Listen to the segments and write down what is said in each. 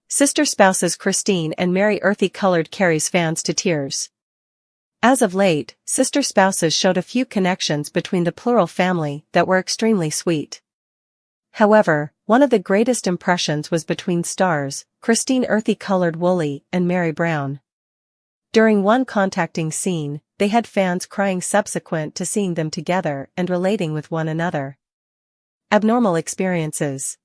sister spouses Christine and Meri earthy-colored Carrie's fans to tears. As of late, sister spouses showed a few connections between the plural family that were extremely sweet. However, one of the greatest impressions was between stars, Christine earthy-colored woolly and Meri brown. During one contacting scene, they had fans crying subsequent to seeing them together and relating with one another. Abnormal experiences.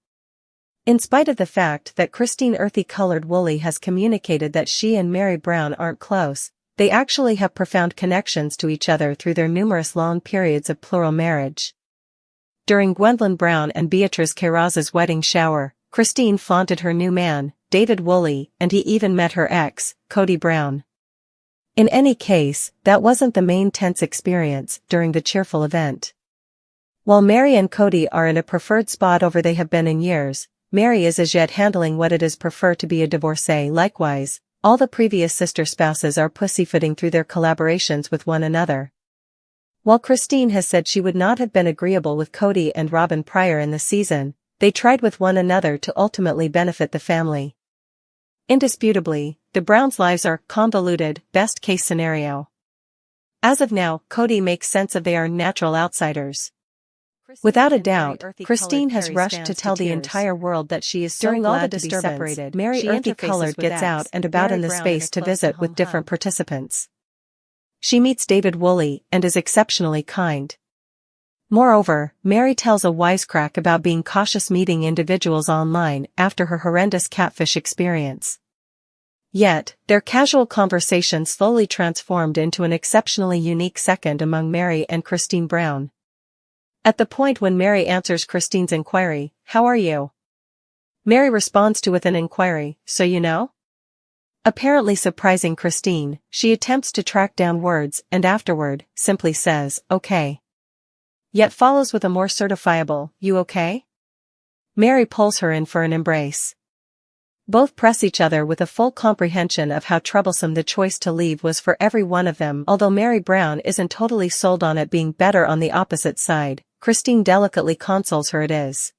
In spite of the fact that Christine earthy-colored woolly has communicated that she and Meri brown aren't close, they actually have profound connections to each other through their numerous long periods of plural marriage. During Gwendolyn Brown and Beatrice Queiroz' wedding shower, Christine flaunted her new man, David Woolley, and he even met her ex, Cody Brown. In any case, that wasn't the main tense experience during the cheerful event. While Meri and Cody are in a preferred spot over they have been in years, Meri is as yet handling what it is prefer to be a divorcee. Likewise, all the previous sister spouses are pussyfooting through their collaborations with one another. While Christine has said she would not have been agreeable with Cody and Robin prior in the season, they tried with one another to ultimately benefit the family. Indisputably, the Browns' lives are convoluted, best case scenario. As of now, Cody makes sense of they are natural outsiders. Without a doubt, Christine has rushed to tell the entire world that she is so glad to be separated. Meri earthy-colored gets out and about in the space to visit with different participants. She meets David Woolley and is exceptionally kind. Moreover, Meri tells a wisecrack about being cautious meeting individuals online after her horrendous catfish experience. Yet, their casual conversation slowly transformed into an exceptionally unique second among Meri and Christine Brown. At the point when Meri answers Christine's inquiry, "How are you?" Meri responds to with an inquiry, "So you know?" Apparently surprising Christine, she attempts to track down words and afterward, simply says, "Okay." Yet follows with a more certifiable, "You okay?" Meri pulls her in for an embrace. Both press each other with a full comprehension of how troublesome the choice to leave was for every one of them. Although Meri Brown isn't totally sold on it being better on the opposite side, Christine delicately consoles her it is.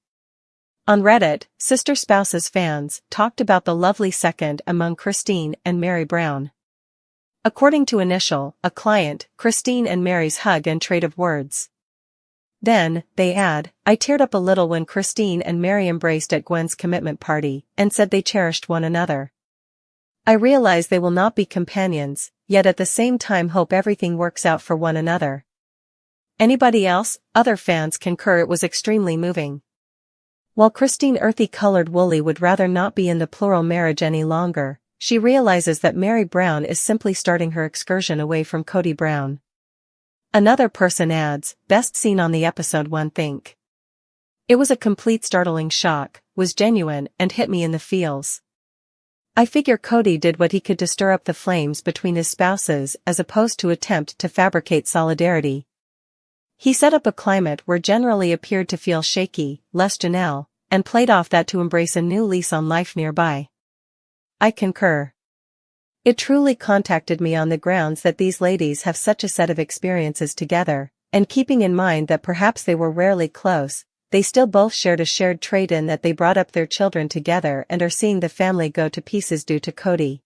On Reddit, sister spouses fans talked about the lovely second among Christine and Meri Brown. According to Initial, a client, Christine and Meri's hug and trade of words. Then, they add, "I teared up a little when Christine and Meri embraced at Gwen's commitment party, and said they cherished one another. I realize they will not be companions, yet at the same time hope everything works out for one another." Anybody else? Other fans concur it was extremely moving. While Christine earthy-colored woolly would rather not be in the plural marriage any longer, she realizes that Meri Brown is simply starting her excursion away from Cody Brown. Another person adds, "Best scene on the episode one think. It was a complete startling shock, was genuine and hit me in the feels. I figure Cody did what he could to stir up the flames between his spouses as opposed to attempt to fabricate solidarity. He set up a climate where generally appeared to feel shaky, less Janelle, and played off that to embrace a new lease on life nearby. I concur. It truly contacted me on the grounds that these ladies have such a set of experiences together, and keeping in mind that perhaps they were rarely close, they still both shared a shared trait in that they brought up their children together and are seeing the family go to pieces due to Cody.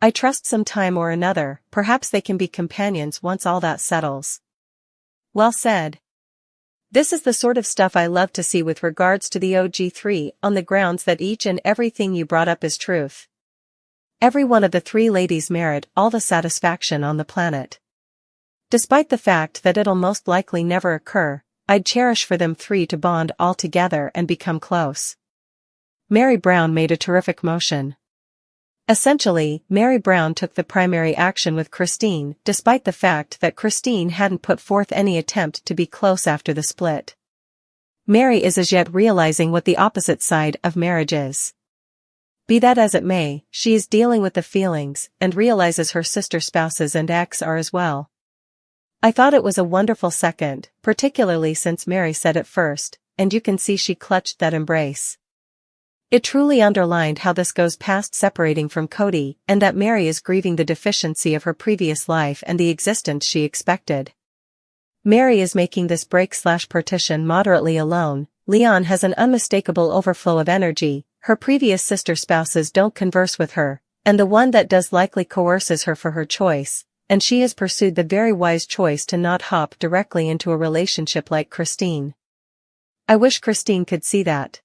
I trust some time or another, perhaps they can be companions once all that settles." Well said. This is the sort of stuff I love to see with regards to the OG3 on the grounds that each and everything you brought up is truth. Every one of the three ladies merit all the satisfaction on the planet. Despite the fact that it'll most likely never occur, I'd cherish for them three to bond all together and become close. Meri Brown made a terrific motion. Essentially, Meri Brown took the primary action with Christine, despite the fact that Christine hadn't put forth any attempt to be close after the split. Meri is as yet realizing what the opposite side of marriage is. Be that as it may, she is dealing with the feelings and realizes her sister spouses and ex are as well. I thought it was a wonderful second, particularly since Meri said it first, and you can see she clutched that embrace. It truly underlined how this goes past separating from Cody and that Meri is grieving the deficiency of her previous life and the existence she expected. Meri is making this break/partition moderately alone. Leon has an unmistakable overflow of energy, Her previous sister spouses don't converse with her, and the one that does likely coerces her for her choice, and she has pursued the very wise choice to not hop directly into a relationship like Christine. I wish Christine could see that.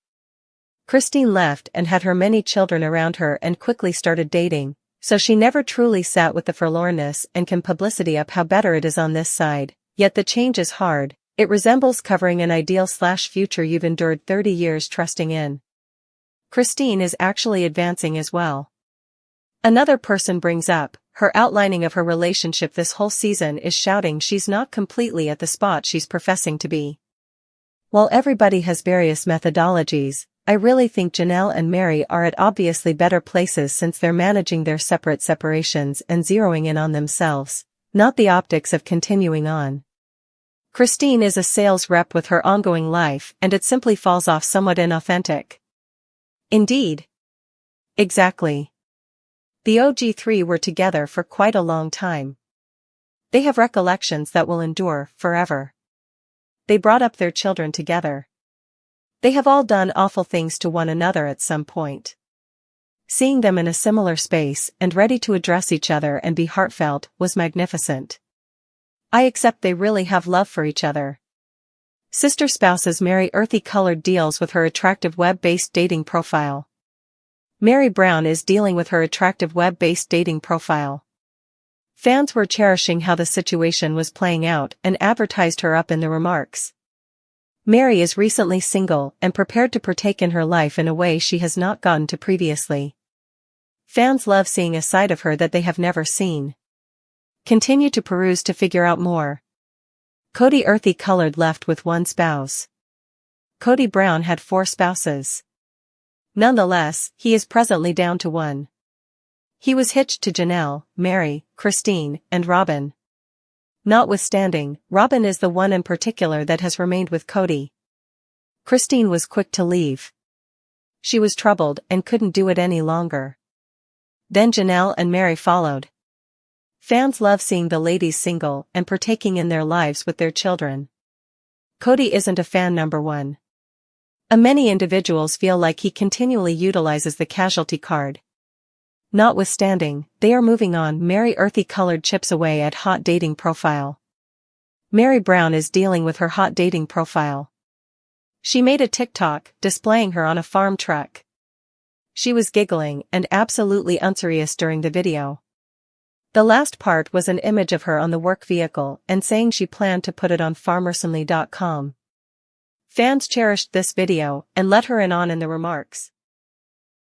Christine left and had her many children around her and quickly started dating, so she never truly sat with the forlornness and can publicity up how better it is on this side, yet the change is hard, it resembles covering an ideal/future you've endured 30 years trusting in. Christine is actually advancing as well. Another person brings up, her outlining of her relationship this whole season is shouting she's not completely at the spot she's professing to be. While everybody has various methodologies, I really think Janelle and Meri are at obviously better places since they're managing their separate separations and zeroing in on themselves, not the optics of continuing on. Christine is a sales rep with her ongoing life and it simply falls off somewhat inauthentic. Indeed. Exactly. The OG3 were together for quite a long time. They have recollections that will endure forever. They brought up their children together. They have all done awful things to one another at some point. Seeing them in a similar space and ready to address each other and be heartfelt was magnificent. I accept they really have love for each other. Sister spouses Meri earthy colored deals with her attractive web-based dating profile. Meri Brown is dealing with her attractive web-based dating profile. Fans were cherishing how the situation was playing out and advertised her up in the remarks. Meri is recently single and prepared to partake in her life in a way she has not gotten to previously. Fans love seeing a side of her that they have never seen. Continue to peruse to figure out more. Cody earthy colored left with one spouse. Cody Brown had 4 spouses. Nonetheless, he is presently down to 1. He was hitched to Janelle, Meri, Christine, and Robin. Notwithstanding, Robin is the one in particular that has remained with Cody. Christine was quick to leave. She was troubled and couldn't do it any longer. Then Janelle and Meri followed. Fans love seeing the ladies single and partaking in their lives with their children. Cody isn't a fan number 1. Many individuals feel like he continually utilizes the casualty card. Notwithstanding, they are moving on. Meri earthy colored chips away at hot dating profile. Meri Brown is dealing with her hot dating profile. She made a TikTok displaying her on a farm truck. She was giggling and absolutely unserious during the video. The last part was an image of her on the work vehicle and saying she planned to put it on farmersonly.com. Fans cherished this video and let her in on in the remarks.